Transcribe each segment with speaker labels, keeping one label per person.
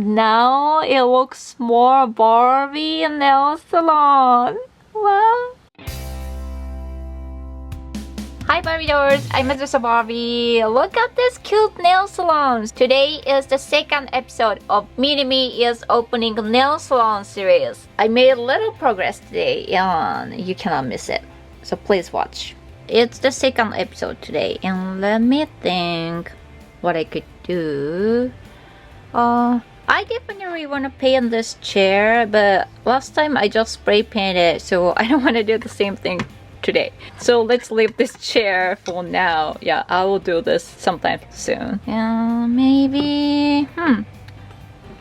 Speaker 1: now it looks more Barbie nail salon. Wow. Hi Barbie doors, I'm Azusa Barbie. Look at this cute nail salons. Today is the second episode of Minimi is opening nail salon series. I made a little progress today and you cannot miss it. So please watch. It's the second episode today and let me think what I could do. I definitely want to paint this chair, but last time I just spray painted, so I don't want to do the same thing today. So let's leave this chair for now. Yeah, I will do this sometime soon. And maybe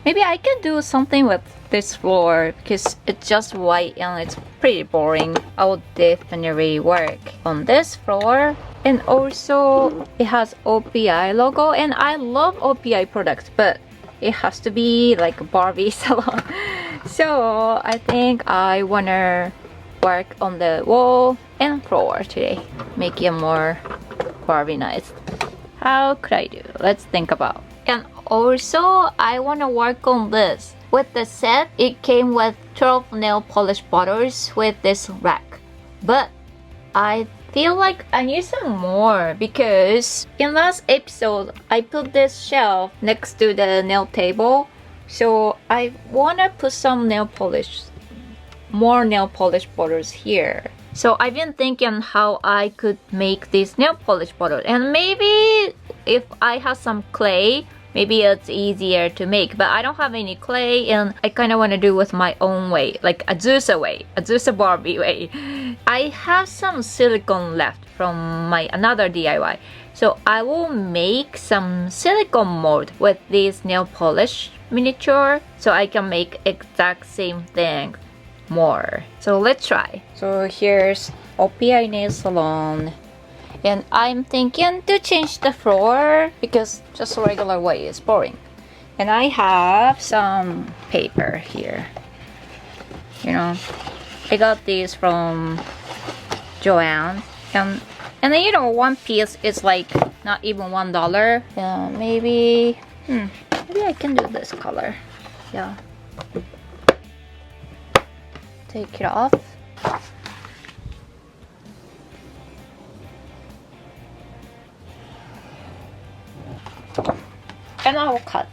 Speaker 1: I can do something with this floor because it's just white and it's pretty boring. I will definitely work on this floor. And also it has OPI logo, and I love OPI products, but it has to be like a Barbie salon. So I think I wanna work on the wall and floor today, make it more Barbie nice. How could I do? Let's think about. And also I wanna work on this. With the set, it came with 12 nail polish bottles with this rack, but I feel like I need some more because in last episode I put this shelf next to the nail table, so I wanna put some more nail polish bottles here. So I've been thinking how I could make this nail polish bottle, and maybe if I have some clay, maybe it's easier to make, but I don't have any clay and I kind of want to do with my own way, like Azusa way, Azusa Barbie way. I have some silicone left from my another DIY, so I will make some silicone mold with this nail polish miniature so I can make exact same thing more. So let's try. So here's OPI Nail Salon. And I'm thinking to change the floor because just regular way is boring. And I have some paper here. You know, I got these from Joanne. And then, you know, one piece is like not even $1. Maybe I can do this color. Yeah. Take it off. And I will cut.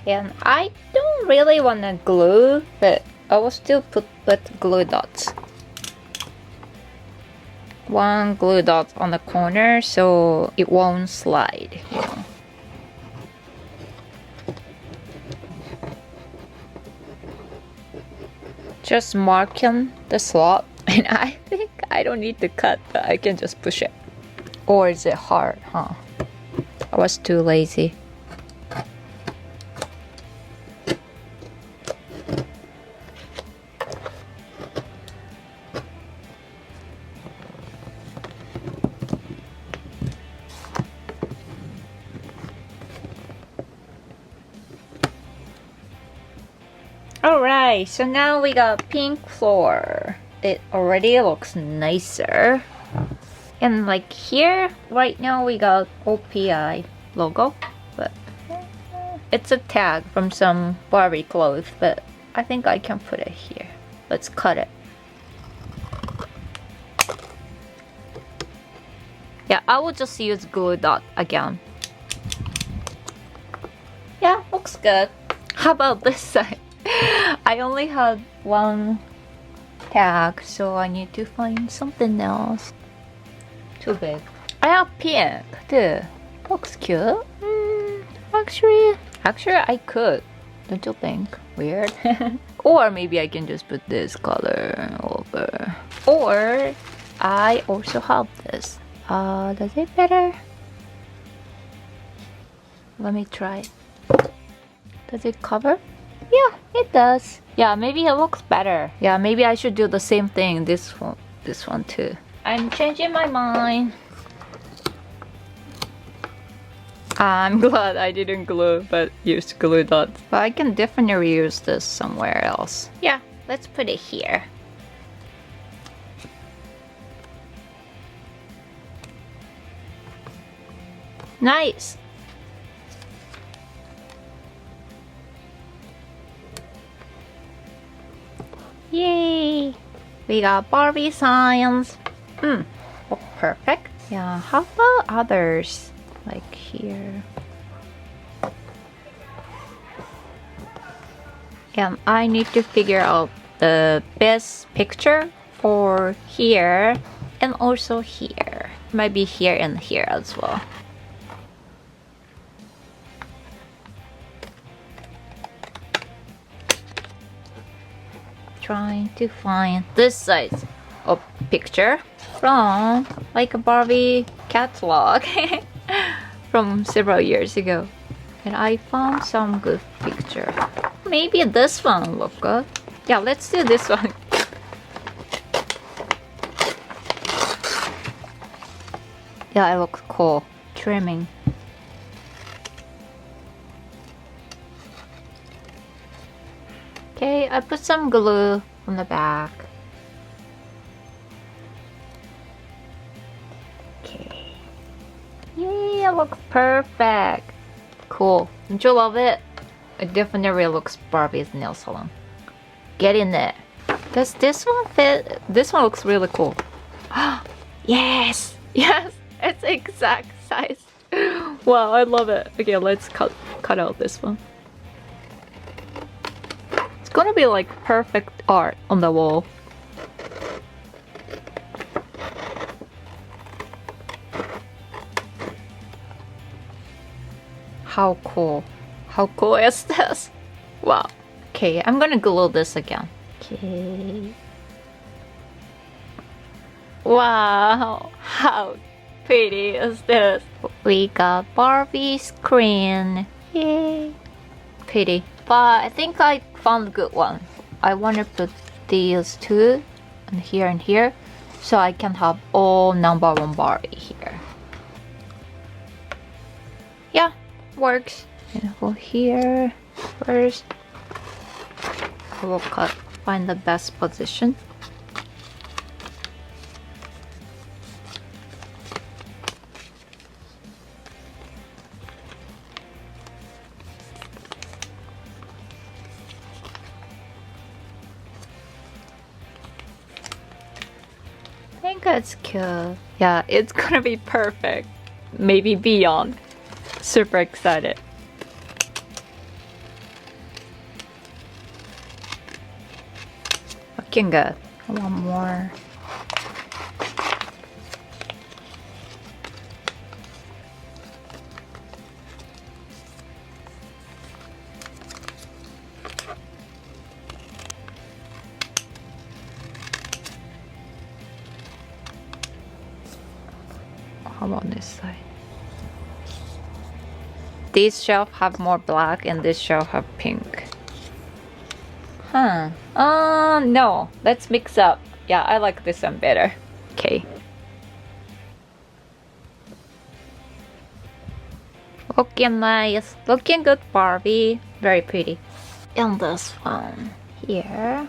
Speaker 1: And I don't really want to glue, but I will still put glue dots. One glue dot on the corner so it won't slide, you know. Just marking the slot. And I think I don't need to cut, but I can just push it. Or is it hard, huh? I was too lazy. Alright, so now we got pink floor. It already looks nicer. And like here, right now we got OPI logo, but it's a tag from some Barbie clothes, but I think I can put it here. Let's cut it. Yeah, I will just use glue dot again. Yeah, looks good. How about this side? I only had one tag, so I need to find something else. Too big. I have pink too. Looks cute. Actually I could. Don't you think? Weird. Or maybe I can just put this color over. Or I also have this. Does it better? Let me try. Does it cover? Yeah, it does. Yeah, maybe it looks better. Yeah, maybe I should do the same thing. This one too. I'm changing my mind. I'm glad I didn't glue, but used glue dots. But I can definitely use this somewhere else. Yeah, let's put it here. Nice. Yay! We got Barbie signs. Oh, perfect. Yeah, how about others? Like here. And I need to figure out the best picture for here and also here. Maybe here and here as well. Trying to find this size of picture from like a Barbie catalog from several years ago. And I found some good picture. Maybe this one look good. Yeah, let's do this one. Yeah, it looks cool. Trimming. Okay, I put some glue on the back. Okay. Yay, it looks perfect. Cool. Don't you love it? It definitely looks Barbie's nail salon. Get in there. Does this one fit? This one looks really cool. Yes! Yes! It's exact size. Wow, I love it. Okay, let's cut out this one. It's gonna be like perfect art on the wall. How cool. How cool is this? Wow. Okay, I'm gonna glue this again. Okay. Wow. How pretty is this? We got Barbie's screen. Yay. Pretty. But I think I found a good one. I want to put these two and here so I can have all number one Barbie here. Yeah, works. And go here first. I will find the best position. I think that's cute. Yeah, it's gonna be perfect. Maybe beyond. Super excited. Looking good. One more. How about this side? This shelf have more black and this shelf have pink. Huh. No. Let's mix up. Yeah, I like this one better. Okay. Looking nice. Looking good, Barbie. Very pretty. And this one here.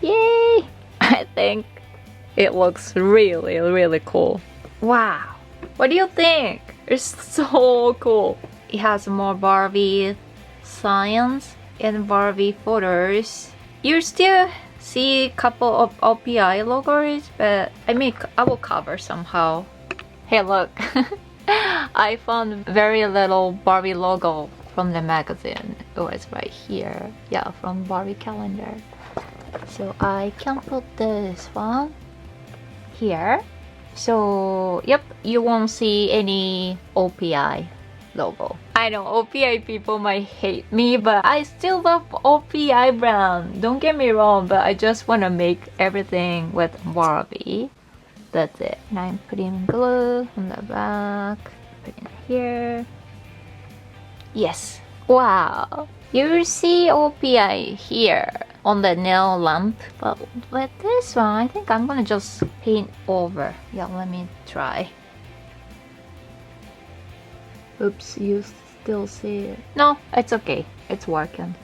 Speaker 1: Yay! I think it looks really, really cool. Wow. What do you think? It's so cool. It has more Barbie signs and Barbie photos. You still see a couple of OPI logos, but I will cover somehow. Hey, look. I found very little Barbie logo from the magazine. It was right here. Yeah, from Barbie calendar. So I can put this one here. So, yep, you won't see any OPI logo. I know OPI people might hate me, but I still love OPI brand. Don't get me wrong, but I just want to make everything with Barbie. That's it. And I'm putting glue on the back. Put it here. Yes. Wow. You see OPI here on the nail lamp, but with this one, I think I'm gonna just paint over. Yeah, let me try. Oops, you still see it. No, it's okay. It's working.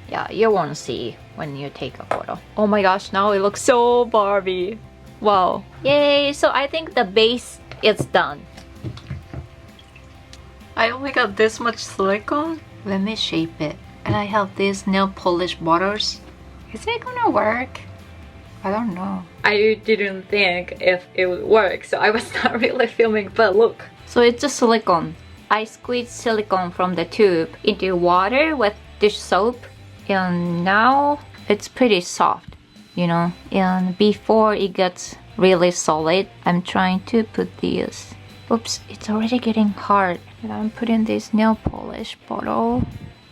Speaker 1: Yeah, you won't see when you take a photo. Oh my gosh, now it looks so Barbie. Wow. Yay! So I think the base is done. I only got this much silicone. Let me shape it. And I have these nail polish bottles. Is it gonna work? I don't know. I didn't think if it would work, so I was not really filming, but look. So it's a silicone. I squeezed silicone from the tube into water with dish soap, and now it's pretty soft, you know. And before it gets really solid, I'm trying to put these. Oops, it's already getting hard. And I'm putting this nail polish bottle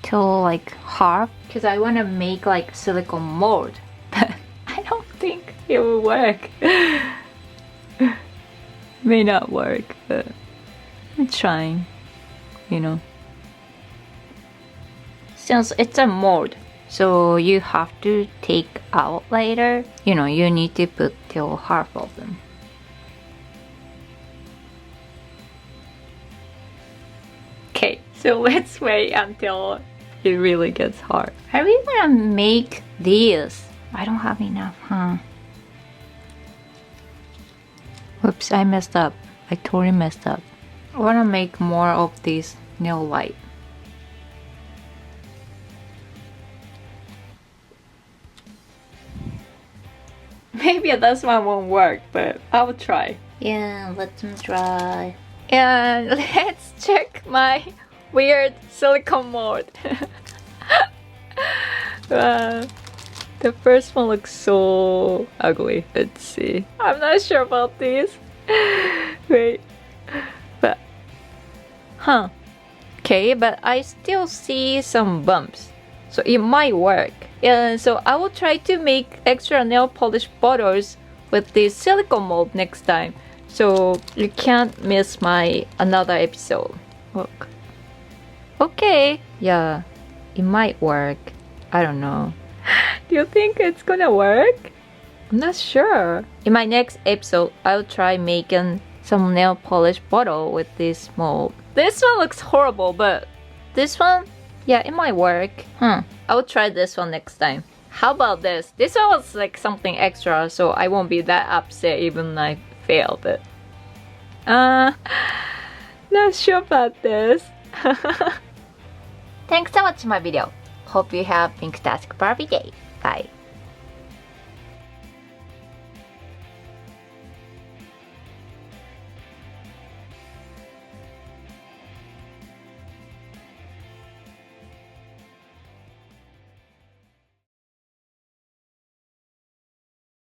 Speaker 1: to like half because I want to make like silicone mold. But I don't think it will work. May not work, but I'm trying, you know. Since it's a mold, so you have to take out later, you know, you need to put till half of them. Okay, so let's wait until it really gets hard. Are we gonna make these? I don't have enough, huh? Oops, I messed up. I totally messed up. I wanna make more of these nail light. Maybe this one won't work, but I will try. Yeah, let them try. And let's check my weird silicone mold. The first one looks so ugly. Let's see. I'm not sure about these. Wait. But huh. Okay, but I still see some bumps. So it might work. And so I will try to make extra nail polish bottles with this silicone mold next time. So you can't miss my another episode. Look. Okay. Yeah. It might work. I don't know. Do you think it's gonna work? I'm not sure. In my next episode, I'll try making some nail polish bottle with this mold. This one looks horrible, but this one, yeah, it might work. I'll try this one next time. How about this? This one was like something extra, so I won't be that upset even I failed it. Not sure about this. Thanks for watching my video. Hope you have a fantastic Barbie day. Bye.